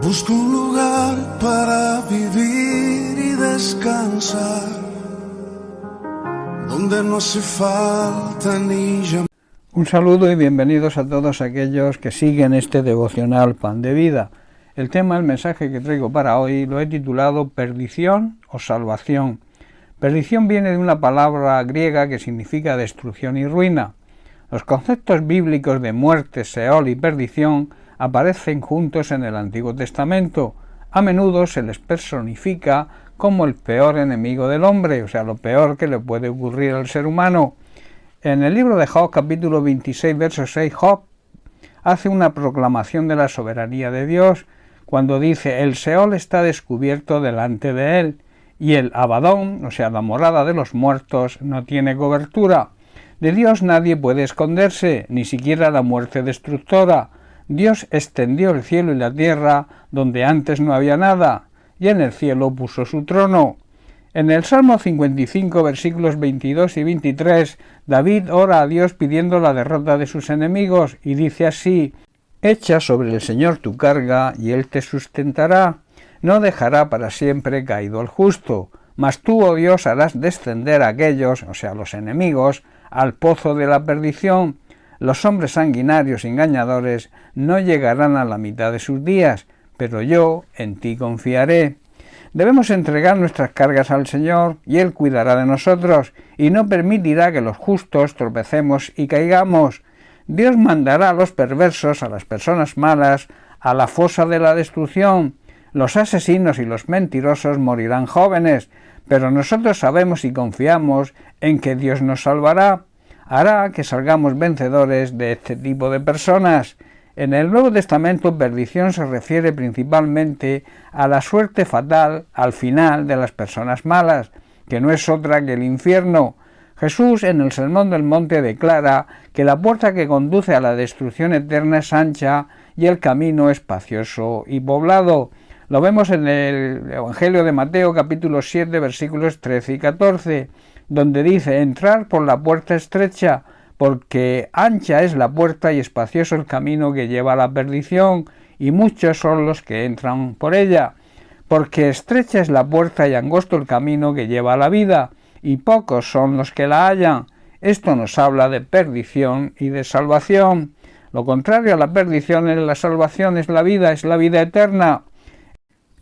Busco un lugar para vivir y descansar, donde no hace falta ni llamar. Un saludo y bienvenidos a todos aquellos que siguen este devocional Pan de Vida. El tema, el mensaje que traigo para hoy, lo he titulado Perdición o Salvación. Perdición viene de una palabra griega que significa destrucción y ruina. Los conceptos bíblicos de muerte, Seol y perdición aparecen juntos en el Antiguo Testamento. A menudo se les personifica como el peor enemigo del hombre, o sea, lo peor que le puede ocurrir al ser humano. En el libro de Job, capítulo 26, verso 6, Job hace una proclamación de la soberanía de Dios cuando dice: el Seol está descubierto delante de él, y el Abadón, o sea, la morada de los muertos, no tiene cobertura. De Dios nadie puede esconderse, ni siquiera la muerte destructora. Dios extendió el cielo y la tierra donde antes no había nada, y en el cielo puso su trono. En el Salmo 55, versículos 22 y 23, David ora a Dios pidiendo la derrota de sus enemigos, y dice así: echa sobre el Señor tu carga, y Él te sustentará. No dejará para siempre caído el justo, mas tú, oh Dios, harás descender a aquellos, o sea, los enemigos, al pozo de la perdición. Los hombres sanguinarios y engañadores no llegarán a la mitad de sus días, pero yo en ti confiaré. Debemos entregar nuestras cargas al Señor, y Él cuidará de nosotros, y no permitirá que los justos tropecemos y caigamos. Dios mandará a los perversos, a las personas malas, a la fosa de la destrucción. Los asesinos y los mentirosos morirán jóvenes, pero nosotros sabemos y confiamos en que Dios nos salvará. Hará que salgamos vencedores de este tipo de personas. En el Nuevo Testamento, perdición se refiere principalmente a la suerte fatal al final de las personas malas, que no es otra que el infierno. Jesús en el Sermón del Monte declara que la puerta que conduce a la destrucción eterna es ancha y el camino espacioso y poblado. Lo vemos en el Evangelio de Mateo, capítulo 7, versículos 13 y 14, donde dice: entrar por la puerta estrecha, porque ancha es la puerta y espacioso el camino que lleva a la perdición, y muchos son los que entran por ella. Porque estrecha es la puerta y angosto el camino que lleva a la vida, y pocos son los que la hallan. Esto nos habla de perdición y de salvación. Lo contrario a la perdición es la salvación, es la vida eterna.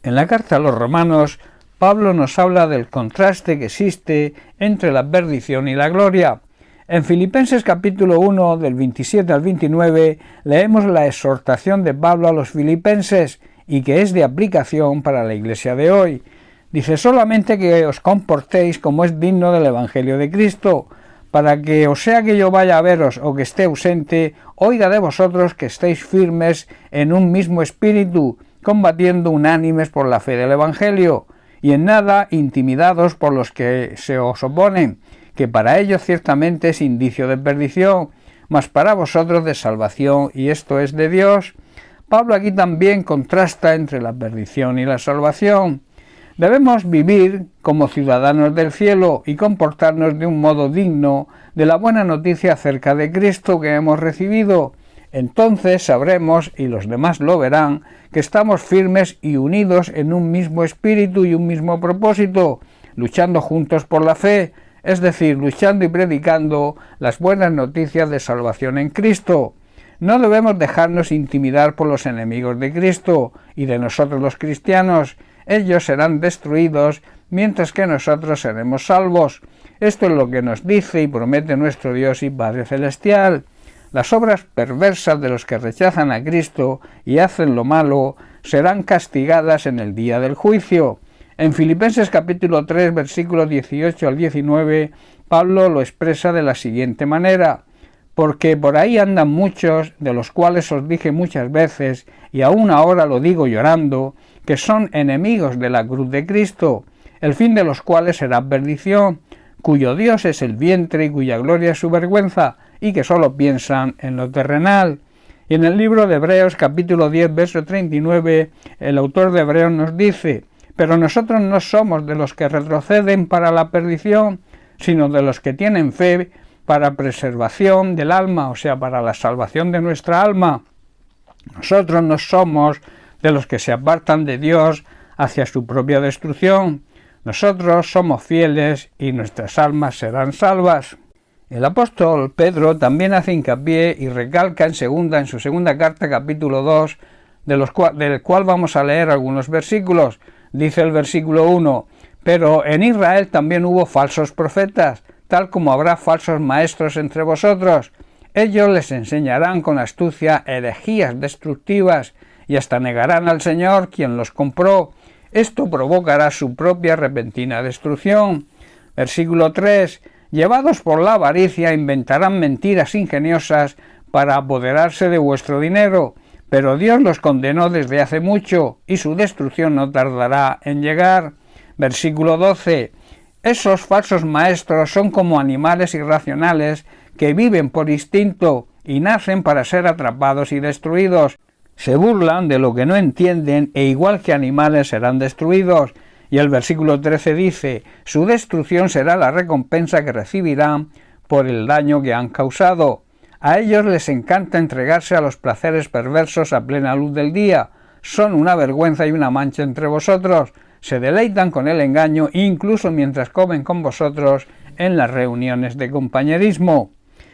En la carta a los Romanos, Pablo nos habla del contraste que existe entre la perdición y la gloria. En Filipenses capítulo 1, del 27 al 29, leemos la exhortación de Pablo a los filipenses, y que es de aplicación para la iglesia de hoy. Dice: solamente que os comportéis como es digno del Evangelio de Cristo, para que, o sea que yo vaya a veros o que esté ausente, oiga de vosotros que estéis firmes en un mismo espíritu, combatiendo unánimes por la fe del Evangelio, y en nada intimidados por los que se os oponen, que para ellos ciertamente es indicio de perdición, mas para vosotros de salvación, y esto es de Dios. Pablo aquí también contrasta entre la perdición y la salvación. Debemos vivir como ciudadanos del cielo y comportarnos de un modo digno de la buena noticia acerca de Cristo que hemos recibido. Entonces sabremos, y los demás lo verán, que estamos firmes y unidos en un mismo espíritu y un mismo propósito, luchando juntos por la fe, es decir, luchando y predicando las buenas noticias de salvación en Cristo. No debemos dejarnos intimidar por los enemigos de Cristo y de nosotros los cristianos. Ellos serán destruidos, mientras que nosotros seremos salvos. Esto es lo que nos dice y promete nuestro Dios y Padre Celestial. Las obras perversas de los que rechazan a Cristo y hacen lo malo serán castigadas en el día del juicio. En Filipenses capítulo 3, versículos 18 al 19, Pablo lo expresa de la siguiente manera: porque por ahí andan muchos, de los cuales os dije muchas veces, y aún ahora lo digo llorando, que son enemigos de la cruz de Cristo, el fin de los cuales será perdición, cuyo Dios es el vientre y cuya gloria es su vergüenza, y que solo piensan en lo terrenal. Y en el libro de Hebreos capítulo 10, verso 39, el autor de Hebreos nos dice: pero nosotros no somos de los que retroceden para la perdición, sino de los que tienen fe para preservación del alma, o sea, para la salvación de nuestra alma. Nosotros no somos de los que se apartan de Dios hacia su propia destrucción. Nosotros somos fieles y nuestras almas serán salvas. El apóstol Pedro también hace hincapié y recalca en su segunda carta, capítulo 2, del cual vamos a leer algunos versículos. Dice el versículo 1: pero en Israel también hubo falsos profetas, tal como habrá falsos maestros entre vosotros. Ellos les enseñarán con astucia herejías destructivas y hasta negarán al Señor, quien los compró. Esto provocará su propia repentina destrucción. Versículo 3: llevados por la avaricia inventarán mentiras ingeniosas para apoderarse de vuestro dinero, pero Dios los condenó desde hace mucho y su destrucción no tardará en llegar. Versículo 12: esos falsos maestros son como animales irracionales que viven por instinto y nacen para ser atrapados y destruidos. Se burlan de lo que no entienden e igual que animales serán destruidos. Y el versículo 13 dice: su destrucción será la recompensa que recibirán por el daño que han causado. A ellos les encanta entregarse a los placeres perversos a plena luz del día. Son una vergüenza y una mancha entre vosotros. Se deleitan con el engaño incluso mientras comen con vosotros en las reuniones de compañerismo.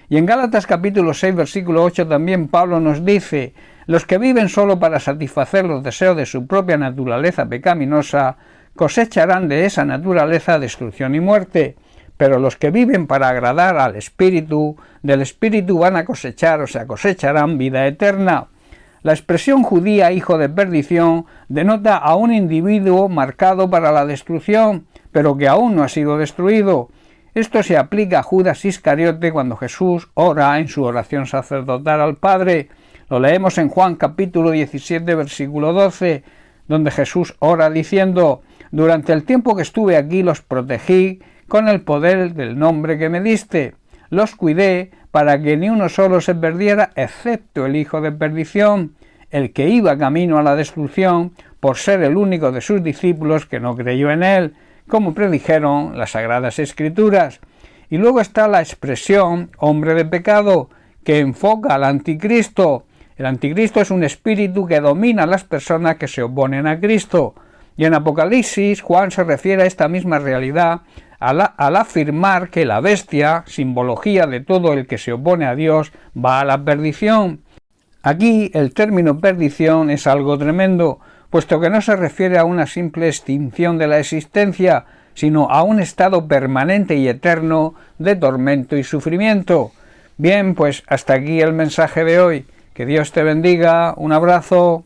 Y en Gálatas capítulo 6 versículo 8 también Pablo nos dice: los que viven solo para satisfacer los deseos de su propia naturaleza pecaminosa cosecharán de esa naturaleza destrucción y muerte, pero los que viven para agradar al Espíritu, del Espíritu van a cosechar, o sea, cosecharán vida eterna. La expresión judía hijo de perdición denota a un individuo marcado para la destrucción, pero que aún no ha sido destruido. Esto se aplica a Judas Iscariote cuando Jesús ora en su oración sacerdotal al Padre. Lo leemos en Juan capítulo 17 versículo 12, donde Jesús ora diciendo: durante el tiempo que estuve aquí los protegí con el poder del nombre que me diste. Los cuidé para que ni uno solo se perdiera, excepto el hijo de perdición, el que iba camino a la destrucción, por ser el único de sus discípulos que no creyó en él, como predijeron las Sagradas Escrituras. Y luego está la expresión hombre de pecado, que enfoca al anticristo. El anticristo es un espíritu que domina a las personas que se oponen a Cristo. Y en Apocalipsis, Juan se refiere a esta misma realidad al afirmar que la bestia, simbología de todo el que se opone a Dios, va a la perdición. Aquí el término perdición es algo tremendo, puesto que no se refiere a una simple extinción de la existencia, sino a un estado permanente y eterno de tormento y sufrimiento. Bien, pues hasta aquí el mensaje de hoy. Que Dios te bendiga. Un abrazo.